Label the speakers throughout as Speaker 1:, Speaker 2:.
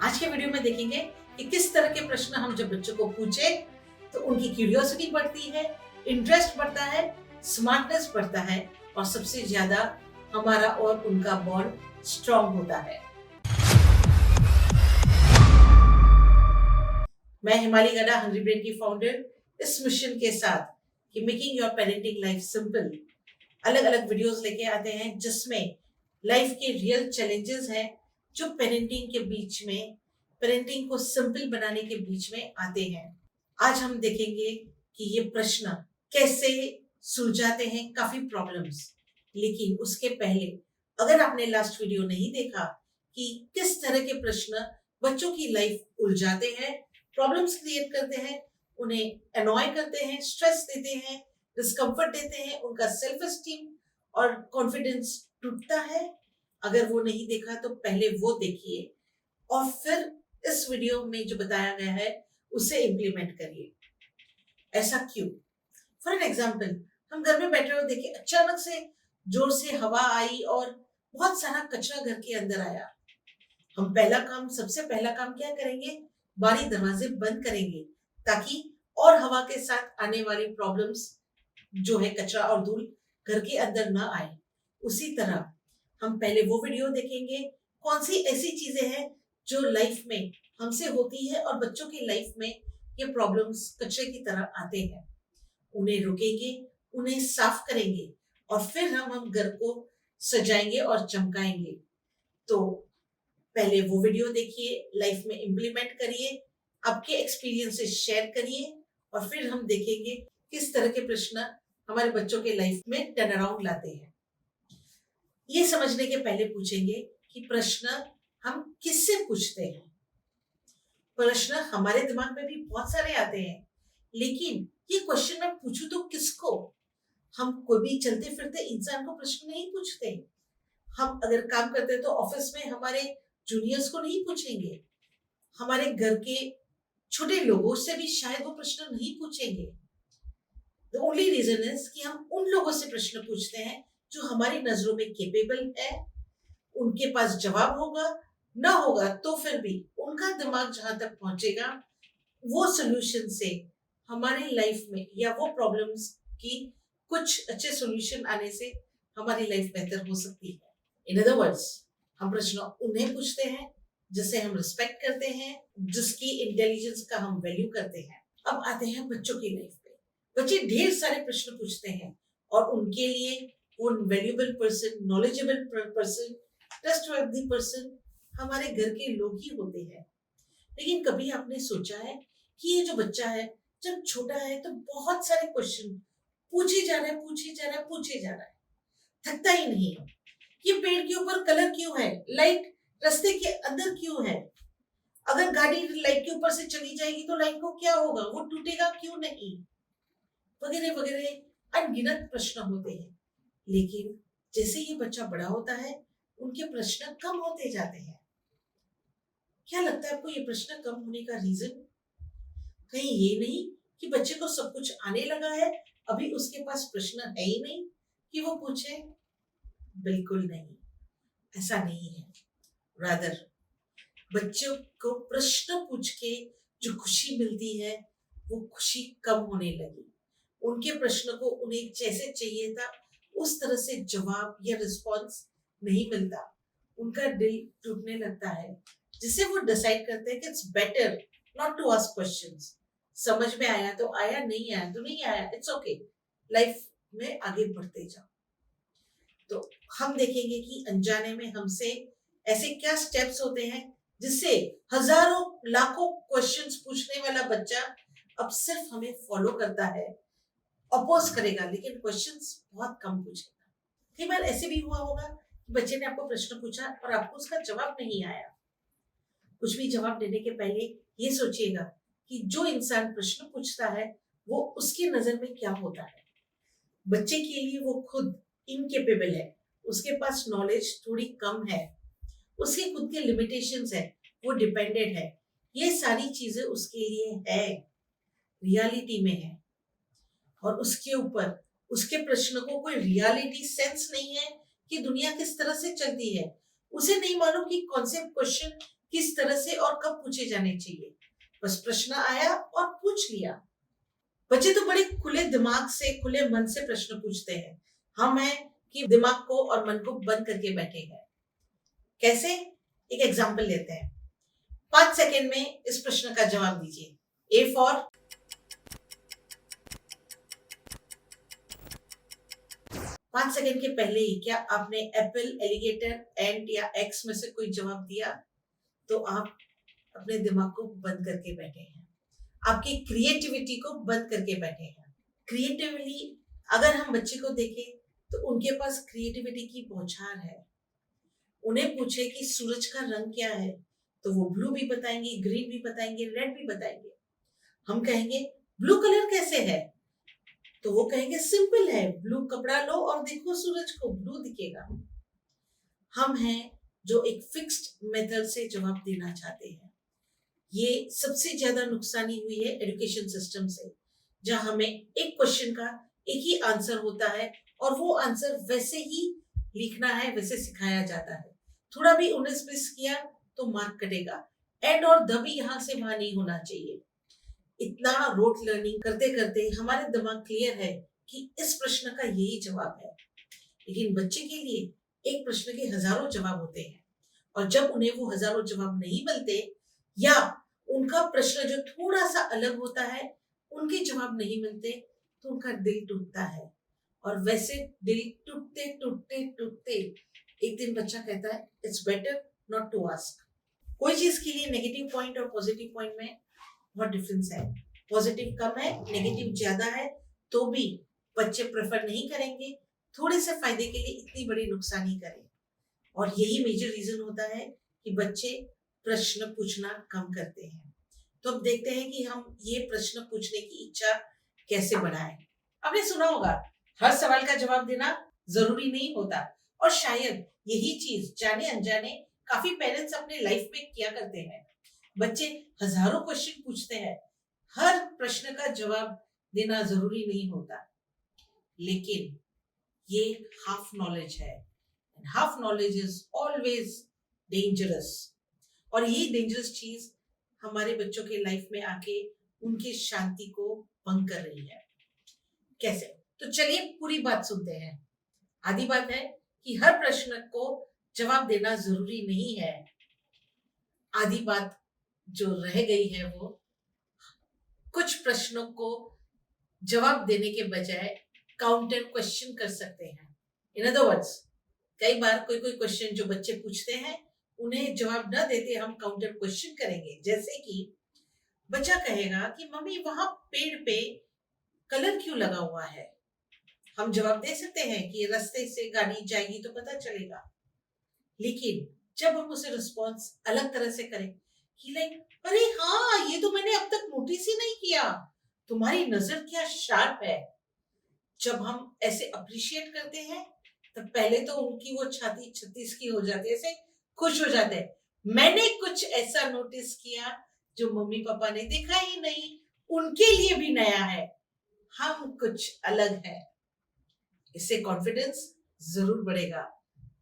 Speaker 1: आज के वीडियो में देखेंगे कि किस तरह के प्रश्न हम जब बच्चों को पूछे तो उनकी क्यूरियोसिटी बढ़ती है, इंटरेस्ट बढ़ता है, स्मार्टनेस बढ़ता है और सबसे ज्यादा हमारा और उनका बॉन्ड स्ट्रॉन्ग होता है। मैं हिमाली गडा हंग्री ब्रेन की फाउंडर इस मिशन के साथ कि making your parenting life simple अलग अलग वीडियोस लेके आते हैं जिसमें लाइफ के रियल चैलेंजेस हैं जो पेरेंटिंग के बीच में, पेरेंटिंग को सिंपल बनाने के बीच में आते हैं। आज हम देखेंगे कि ये प्रश्न कैसे सुलझाते हैं काफी प्रॉब्लम्स। लेकिन उसके पहले अगर आपने लास्ट वीडियो नहीं देखा कि किस तरह के प्रश्न बच्चों की लाइफ उलझाते हैं, प्रॉब्लम्स क्रिएट करते हैं, उन्हें अनॉय करते हैं, स्ट्रेस देते हैं, डिस्कम्फर्ट देते हैं, उनका सेल्फ एस्टीम और कॉन्फिडेंस टूटता है, अगर वो नहीं देखा तो पहले वो देखिए और फिर इस वीडियो में जो बताया गया है उसे इम्प्लीमेंट करिए। ऐसा क्यों? फॉर एन एग्जाम्पल, हम घर में बैठे हुए देखे अचानक से जोर से हवा आई और बहुत सारा कचरा घर के अंदर आया। हम सबसे पहला काम क्या करेंगे? बारी दरवाजे बंद करेंगे ताकि और हवा के साथ आने वाली प्रॉब्लम्स जो है कचरा और धूल घर के अंदर ना आए। उसी तरह हम पहले वो वीडियो देखेंगे कौन सी ऐसी चीजें हैं जो लाइफ में हमसे होती है और बच्चों की लाइफ में ये प्रॉब्लम्स कचरे की तरह आते हैं। उन्हें रोकेंगे, उन्हें साफ करेंगे और फिर हम घर को सजाएंगे और चमकाएंगे। तो पहले वो वीडियो देखिए, लाइफ में इम्प्लीमेंट करिए, आपके एक्सपीरियंसेस शेयर करिए और फिर हम देखेंगे किस तरह के प्रश्न हमारे बच्चों के लाइफ में टर्न अराउंड लाते हैं। ये समझने के पहले पूछेंगे कि प्रश्न हम किससे पूछते हैं। प्रश्न हमारे दिमाग में भी बहुत सारे आते हैं, लेकिन ये क्वेश्चन मैं पूछूं तो किसको? हम कोई भी चलते फिरते इंसान को प्रश्न नहीं पूछते। हम अगर काम करते हैं तो ऑफिस में हमारे जूनियर्स को नहीं पूछेंगे, हमारे घर के छोटे लोगों से भी शायद वो प्रश्न नहीं पूछेंगे। द ओनली रीजन इज कि हम उन लोगों से प्रश्न पूछते हैं जो हमारी नजरों में केपेबल है, उनके पास जवाब होगा, ना होगा तो फिर भी उनका दिमाग जहां तक पहुंचेगा वो सोल्यूशन से हमारी लाइफ में या वो प्रॉब्लम्स की कुछ अच्छे सोल्यूशन आने से हमारी लाइफ बेहतर हो सकती है। इन अदर वर्ड्स, हम प्रश्न उन्हें पूछते हैं जिसे हम रिस्पेक्ट करते हैं, जिसकी इंटेलिजेंस का हम वैल्यू करते हैं। अब आते हैं बच्चों की लाइफ में। बच्चे ढेर सारे प्रश्न पूछते हैं और उनके लिए वो valuable person, knowledgeable person, trustworthy person हमारे घर के लोग ही होते हैं। लेकिन कभी आपने सोचा है कि ये जो बच्चा है जब छोटा है तो बहुत सारे क्वेश्चन पूछे जा रहा है, थकता ही नहीं है। ये पेड़ के ऊपर कलर क्यों है? लाइट रास्ते के अंदर क्यों है? अगर गाड़ी लाइट के ऊपर से चली जाएगी तो लाइट को क्या होगा? वो टूटेगा क्यों नहीं? वगैरह वगैरह अनगिनत प्रश्न होते हैं। लेकिन जैसे ये बच्चा बड़ा होता है उनके प्रश्न कम होते जाते हैं। क्या लगता है आपको ये प्रश्न कम होने का रीजन? कहीं ये नहीं कि बच्चे को सब कुछ आने लगा है, अभी उसके पास प्रश्न है ही नहीं कि वो पूछे? बिल्कुल नहीं, ऐसा नहीं है। रादर बच्चों को प्रश्न पूछ के जो खुशी मिलती है वो खुशी कम होने लगी। उनके प्रश्न को उन्हें जैसे चाहिए था उस तरह से जवाब या रिस्पॉन्स नहीं मिलता, उनका दिल टूटने लगता है, जिससे वो डिसाइड करते हैं कि it's better not to ask questions. समझ में आया तो आया, नहीं आया तो नहीं आया, इट्स ओके, लाइफ में आगे बढ़ते जाओ। तो हम देखेंगे कि अनजाने में हमसे ऐसे क्या स्टेप्स होते हैं जिससे हजारों लाखों क्वेश्चंस पूछने वाला बच्चा अब सिर्फ हमें फॉलो करता है, अपोज करेगा, लेकिन क्वेश्चंस बहुत कम पूछेगा। कई बार ऐसे भी हुआ होगा कि बच्चे ने आपको प्रश्न पूछा और आपको उसका जवाब नहीं आया। कुछ भी जवाब देने के पहले ये सोचिएगा कि जो इंसान प्रश्न पूछता है वो उसकी नजर में क्या होता है। बच्चे के लिए वो खुद इनकेपेबल है, उसके पास नॉलेज थोड़ी कम है, उसके खुद के लिमिटेशंस है, वो डिपेंडेंट है, ये सारी चीजें उसके लिए है, रियलिटी में है। और उसके ऊपर उसके प्रश्न को कोई रियलिटी सेंस नहीं है कि दुनिया किस तरह से चलती है। उसे नहीं मालूम कि कौन से क्वेश्चन किस तरह से और कब पूछे जाने चाहिए। बस प्रश्न आया और पूछ लिया। बच्चे तो बड़े खुले दिमाग से, खुले मन से प्रश्न पूछते हैं। हम हैं कि दिमाग को और मन को बंद करके बैठे हैं। कैसे? एक एग्जाम्पल लेते हैं। 5 सेकंड में इस प्रश्न का जवाब दीजिए। ए फॉर 5 सेकंड के पहले ही क्या आपने एप्पल, एलिगेटर, एंट या एक्स में से कोई जवाब दिया? तो आप अपने दिमाग को बंद करके बैठे हैं, आपकी क्रिएटिविटी को बंद करके बैठे हैं। क्रिएटिवली अगर हम बच्चे को देखें तो उनके पास क्रिएटिविटी की बौछार है। उन्हें पूछे कि सूरज का रंग क्या है, तो वो ब्लू भी बताएंगे, ग्रीन भी बताएंगे, रेड भी बताएंगे। हम कहेंगे ब्लू कलर कैसे है, तो वो कहेंगे सिंपल है, ब्लू कपड़ा लो और देखो सूरज को, ब्लू दिखेगा। हम हैं जो एक फिक्स्ड मेथड से जवाब देना चाहते हैं। ये सबसे ज्यादा नुकसानी हुई है एजुकेशन सिस्टम से, जहां हमें एक क्वेश्चन का एक ही आंसर होता है और वो आंसर वैसे ही लिखना है, वैसे सिखाया जाता है। थोड़ा भी 19-20 किया तो मार्क कटेगा। एंड और द भी यहाँ से वहां नहीं होना चाहिए। इतना रोट लर्निंग करते करते हमारे दिमाग क्लियर है कि इस प्रश्न का यही जवाब है। लेकिन बच्चे के लिए एक प्रश्न के हजारों जवाब होते हैं, और जब उन्हें वो हजारों जवाब नहीं मिलते या उनका प्रश्न जो थोड़ा सा अलग होता है, उनके जवाब नहीं मिलते, तो उनका दिल टूटता है। और वैसे दिल टूटते टूटते टूटते एक दिन बच्चा कहता है it's better not to ask. कोई चीज के लिए नेगेटिव पॉइंट और पॉजिटिव पॉइंट में बहुत डिफरेंस है। पॉजिटिव कम है, नेगेटिव ज्यादा है, तो भी बच्चे प्रेफर नहीं करेंगे थोड़े से फायदे के लिए इतनी बड़ी नुकसानी करें। और यही मेजर रीजन होता है कि बच्चे प्रश्न पूछना कम करते हैं। तो अब देखते हैं कि हम ये प्रश्न पूछने की इच्छा कैसे बढ़ाएं। आपने सुना होगा हर सवाल का जवाब देना जरूरी नहीं होता, और शायद यही चीज जाने अनजाने काफी पेरेंट्स अपने लाइफ में किया करते हैं। बच्चे हजारों क्वेश्चन पूछते हैं, हर प्रश्न का जवाब देना जरूरी नहीं होता, लेकिन ये हाफ नॉलेज है। Half knowledge is always dangerous. और यही डेंजरस चीज हमारे बच्चों के लाइफ में आके उनकी शांति को भंग कर रही है। कैसे? तो चलिए पूरी बात सुनते हैं। आधी बात है कि हर प्रश्न को जवाब देना जरूरी नहीं है। आधी बात जो रह गई है वो कुछ प्रश्नों को जवाब देने के बजाय काउंटर क्वेश्चन कर सकते हैं। इन अदर वर्ड्स, कई बार कोई कोई क्वेश्चन जो बच्चे पूछते हैं उन्हें जवाब न देते हम काउंटर क्वेश्चन करेंगे। जैसे कि बच्चा कहेगा कि मम्मी वहां पेड़ पे कलर क्यों लगा हुआ है? हम जवाब दे सकते हैं कि रास्ते से गाड़ी जाएगी तो पता चलेगा। लेकिन जब हम उसे रिस्पॉन्स अलग तरह से करें कि लाइक अरे हाँ, ये तो मैंने अब तक नोटिस ही नहीं किया, तुम्हारी नजर क्या शार्प है। जब हम ऐसे अप्रिशिएट करते हैं तो पहले तो उनकी वो छाती 36 की हो जाती है, ऐसे खुश हो जाते हैं, मैंने कुछ ऐसा नोटिस किया जो मम्मी पापा ने देखा ही नहीं, उनके लिए भी नया है, हम कुछ अलग है। इससे कॉन्फिडेंस जरूर बढ़ेगा,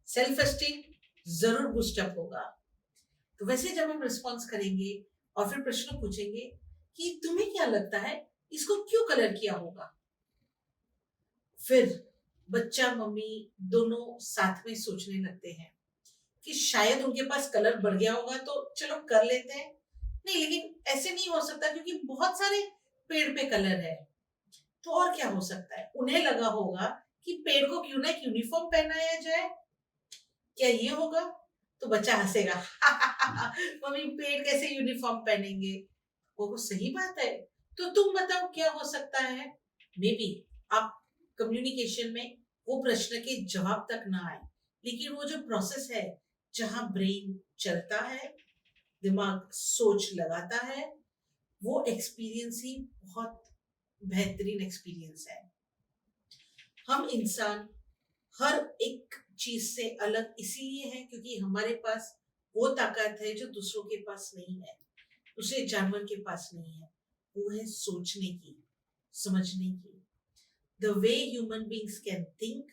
Speaker 1: सेल्फ एस्टीम जरूर बूस्टअप होगा। तो वैसे जब हम रिस्पॉन्स करेंगे और फिर प्रश्न पूछेंगे कि तुम्हें क्या लगता है इसको क्यों कलर किया होगा, फिर बच्चा मम्मी दोनों साथ में सोचने लगते हैं कि शायद उनके पास कलर बढ़ गया होगा तो चलो कर लेते हैं। नहीं, लेकिन ऐसे नहीं हो सकता क्योंकि बहुत सारे पेड़ पे कलर है, तो और क्या हो सकता है। उन्हें लगा होगा कि पेड़ को क्यों ना एक यूनिफॉर्म पहनाया जाए, क्या ये होगा? तो बच्चा हंसेगा मम्मी पेड़ कैसे यूनिफॉर्म पहनेंगे, वो सही बात है, तो तुम बताओ क्या हो सकता है। मे बी आप कम्युनिकेशन में वो प्रश्न के जवाब तक ना आए, लेकिन वो जो प्रोसेस है जहां ब्रेन चलता है, दिमाग सोच लगाता है, वो एक्सपीरियंस ही बहुत बेहतरीन एक्सपीरियंस है। हम इंसान हर एक चीज से अलग इसीलिए है क्योंकि हमारे पास वो ताकत है जो दूसरों के पास नहीं है, दूसरे जानवर के पास नहीं है। वो है सोचने की, समझने की। The way human beings can think,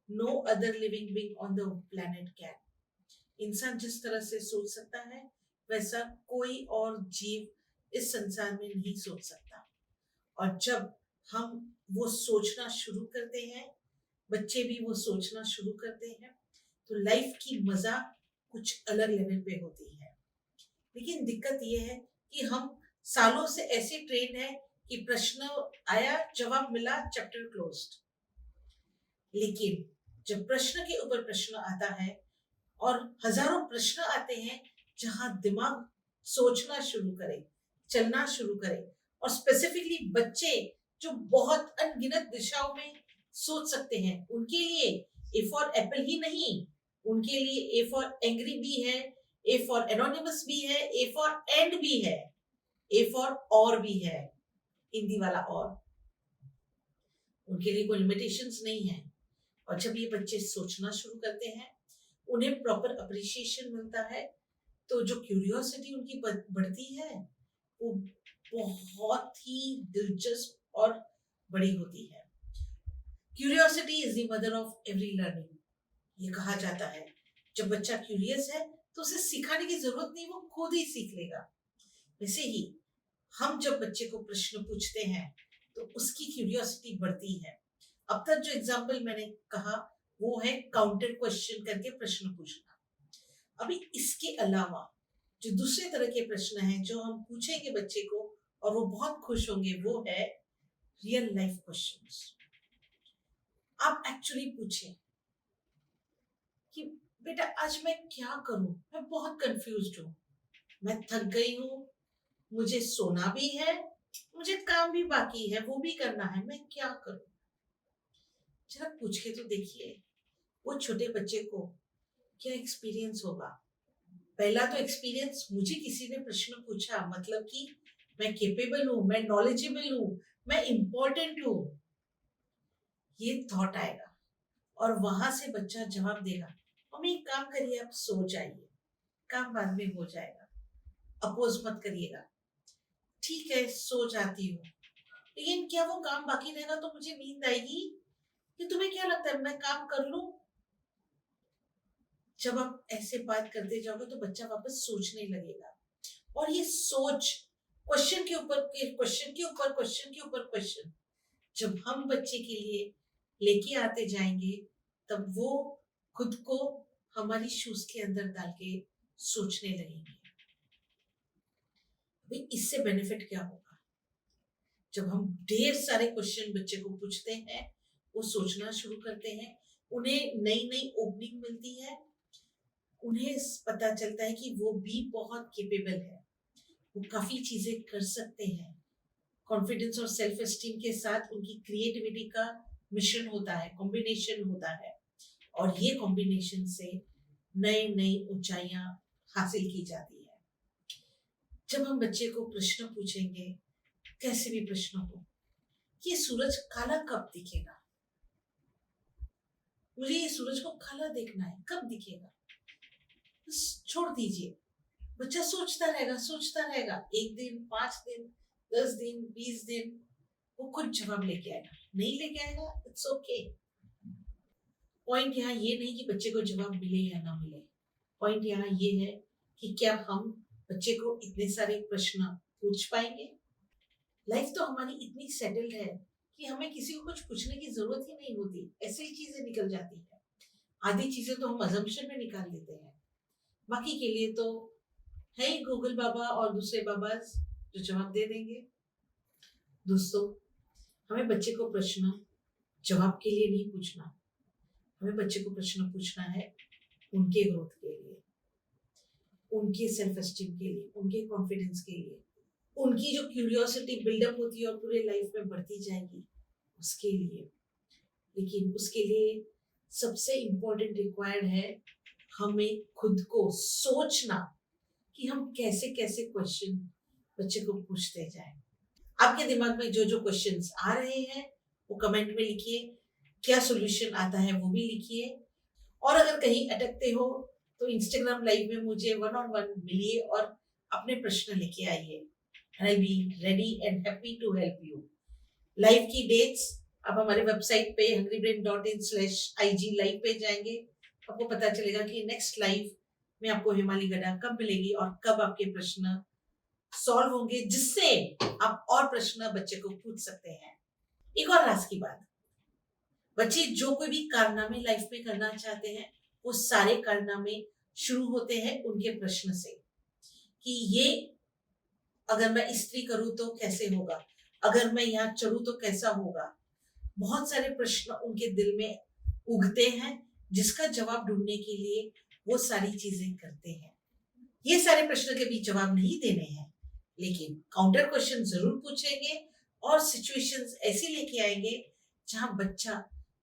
Speaker 1: no other living being on the planet can. इंसान जिस तरह से सोच सकता है वैसा कोई और जीव इस संसार में नहीं सोच सकता। और जब हम वो सोचना शुरू करते हैं, बच्चे भी वो सोचना शुरू करते हैं, तो लाइफ की मजा कुछ अलग लेवल पे होती है। लेकिन दिक्कत ये है कि हम सालों से ऐसे ट्रेन है कि प्रश्न आया, जवाब मिला, चैप्टर क्लोज्ड। लेकिन जब प्रश्न के ऊपर प्रश्न आता है और हजारों प्रश्न आते हैं, जहां दिमाग सोचना शुरू करे, चलना शुरू करे, और स्पेसिफिकली बच्चे जो बहुत अनगिनत दिशाओं में सोच सकते हैं, उनके लिए ए फॉर एप्पल ही नहीं, उनके लिए ए फॉर एंग्री भी है, ए फॉर एनोनिमस भी है, ए फॉर एंड भी है, ए फॉर और भी है, हिंदी वाला और। उनके लिए कोई लिमिटेशंस नहीं है। और जब ये बच्चे सोचना शुरू करते हैं, उन्हें प्रॉपर अप्रिशिएशन मिलता है, तो जो क्यूरियोसिटी उनकी बढ़ती है वो बहुत ही दिलचस्प और बड़ी होती है। Curiosity is the mother of every learning. ये कहा जाता है जब बच्चा क्यूरियस है तो उसे सिखाने की जरूरत नहीं, वो खुद ही सीख लेगा। वैसे ही हम जब बच्चे को प्रश्न पूछते हैं तो उसकी क्यूरियोसिटी बढ़ती है। अब तक जो एग्जाम्पल मैंने कहा वो है काउंटर क्वेश्चन करके प्रश्न पूछना। अभी इसके अलावा जो दूसरे तरह के प्रश्न हैं जो हम पूछेंगे बच्चे को और वो बहुत खुश होंगे, वो है रियल लाइफ क्वेश्चंस। आप एक्चुअली पूछें कि बेटा आज मैं क्या करूं, मैं बहुत कंफ्यूज्ड हूं, मैं थक गई हूं, मुझे सोना भी है, मुझे काम भी बाकी है, वो भी करना है, मैं क्या करूं। जरा पूछ के तो देखिए वो छोटे बच्चे को क्या एक्सपीरियंस होगा। पहला तो एक्सपीरियंस, मुझे किसी ने प्रश्न पूछा मतलब कि मैं केपेबल हूं, मैं नॉलेजेबल हूं, मैं इंपॉर्टेंट हूं, ये थॉट आएगा। और वहां से बच्चा जवाब देगा, मम्मी एक काम करिए, आप सो जाइए, काम बाद में हो जाएगा, अपोज मत करिएगा। ठीक है सो जाती हूँ, लेकिन क्या वो काम बाकी रहेगा तो मुझे नींद आएगी, कि तुम्हें क्या लगता है मैं काम कर लूं। जब आप ऐसे बात करते जाओगे तो बच्चा वापस सोचने लगेगा, और ये सोच क्वेश्चन के ऊपर क्वेश्चन के ऊपर क्वेश्चन के ऊपर क्वेश्चन जब हम बच्चे के लिए लेके आते जाएंगे, तब वो खुद को हमारी शूज के अंदर डाल के सोचने लगेंगे। भाई इससे बेनिफिट क्या होगा? जब हम ढेर सारे क्वेश्चन बच्चे को पूछते हैं, वो सोचना शुरू करते हैं, उन्हें नई नई ओपनिंग मिलती है, उन्हें पता चलता है कि वो भी बहुत केपेबल है, वो काफी चीजें कर सकते हैं। कॉन्फिडेंस और सेल्फ एस्टीम के साथ उनकी क्रिएटिविटी का मिश्रण होता है, कॉम्बिनेशन होता है, और ये कॉम्बिनेशन से नई नई ऊंचाइयां हासिल की जाती है। जब हम बच्चे को प्रश्न पूछेंगे, कैसे भी प्रश्न हो, ये सूरज काला कब दिखेगा, मुझे ये सूरज को काला देखना है, कब दिखेगा, बस छोड़ दीजिए। बच्चा सोचता रहेगा, सोचता रहेगा, 1 दिन, 5 दिन, 10 दिन, 20 दिन, वो खुद जवाब लेके आएगा। नहीं लेके आएगा, इट्स ओके। पॉइंट यहाँ ये नहीं कि बच्चे को जवाब मिले या ना मिले, पॉइंट यहाँ ये है कि क्या हम बच्चे को इतने सारे प्रश्न पूछ पाएंगे। लाइफ तो हमारी इतनी सेटल्ड है कि हमें किसी को कुछ पूछने की जरूरत ही नहीं होती, ऐसे ही चीजें निकल जाती है। आधी चीजें तो हम अजम्पशन में निकाल लेते हैं, बाकी के लिए तो है ही गूगल बाबा और दूसरे बाबा जो जवाब दे देंगे। दोस्तों, हमें बच्चे को प्रश्न जवाब के लिए नहीं पूछना, हमें बच्चे को प्रश्न पूछना है उनके ग्रोथ के लिए, उनके सेल्फ एस्टीम के लिए, उनके कॉन्फिडेंस के लिए, उनकी जो क्यूरियोसिटी बिल्डअप होती है और पूरे लाइफ में बढ़ती जाएगी उसके लिए। लेकिन उसके लिए सबसे इम्पोर्टेंट रिक्वायर्ड है हमें खुद को सोचना कि हम कैसे कैसे क्वेश्चन बच्चे को पूछते जाएं। आपके दिमाग में जो जो क्वेश्चंस आ रहे हैं वो कमेंट में लिखिए, क्या सॉल्यूशन आता है वो भी लिखिए, और अगर कहीं अटकते हो तो इंस्टाग्राम लाइव में मुझे 1-on-1 मिलिए और अपने प्रश्न लेके आइए। I be ready and happy to help you. Live की डेट्स आप हमारे वेबसाइट पे hungrybrain.in/ig लाइव पे जाएंगे, आपको पता चलेगा कि नेक्स्ट लाइव में आपको हिमालय गड्ढा कब मिलेगी और कब आपके प्रश्न सॉल्व होंगे, जिससे आप और प्रश्न बच्चे को पूछ सकते हैं। एक और राज की बात, बच्चे जो कोई भी कारनामे लाइफ में करना चाहते हैं, वो सारे कारनामे शुरू होते हैं उनके प्रश्न से कि ये अगर मैं स्त्री करूं तो कैसे होगा, अगर मैं यहाँ चढ़ूं तो कैसा होगा। बहुत सारे प्रश्न उनके दिल में उगते हैं, जिसका जवाब ढूंढने के लिए वो सारी चीजें करते हैं। ये सारे प्रश्न के भी जवाब नहीं देने हैं, लेकिन काउंटर क्वेश्चन जरूर पूछेंगे और सिचुएशंस ऐसी लेके आएंगे जहां बच्चा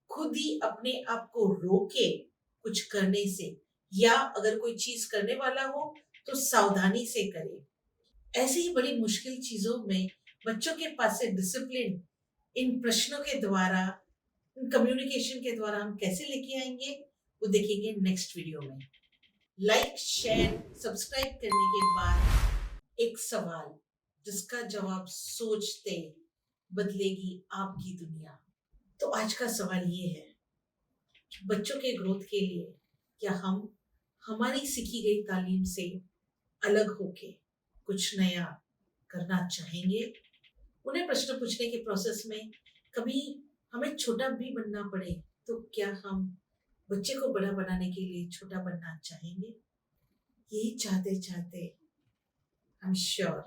Speaker 1: खुद ही अपने आप को रोके कुछ करने से, या अगर कोई चीज करने वाला हो तो सावधानी से करे। ऐसी ही बड़ी मुश्किल चीजों में बच्चों के पास से डिसिप्लिन इन प्रश्नों के द्वारा, इन कम्युनिकेशन के द्वारा हम कैसे लेके आएंगे, वो देखेंगे नेक्स्ट वीडियो में। लाइक शेयर सब्सक्राइब करने के बाद एक सवाल जिसका जवाब सोचते बदलेगी आपकी दुनिया। तो आज का सवाल ये है कि बच्चों के ग्रोथ के लिए क्या हम हमारी सीखी गई तालीम से अलग होके कुछ नया करना चाहेंगे? उन्हें प्रश्न पूछने के प्रोसेस में कभी हमें छोटा भी बनना पड़े तो क्या हम बच्चे को बड़ा बनाने के लिए छोटा बनना चाहेंगे? यही चाहते चाहते I am sure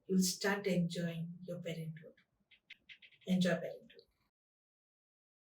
Speaker 1: you will start enjoying your parenthood. Enjoy parenting.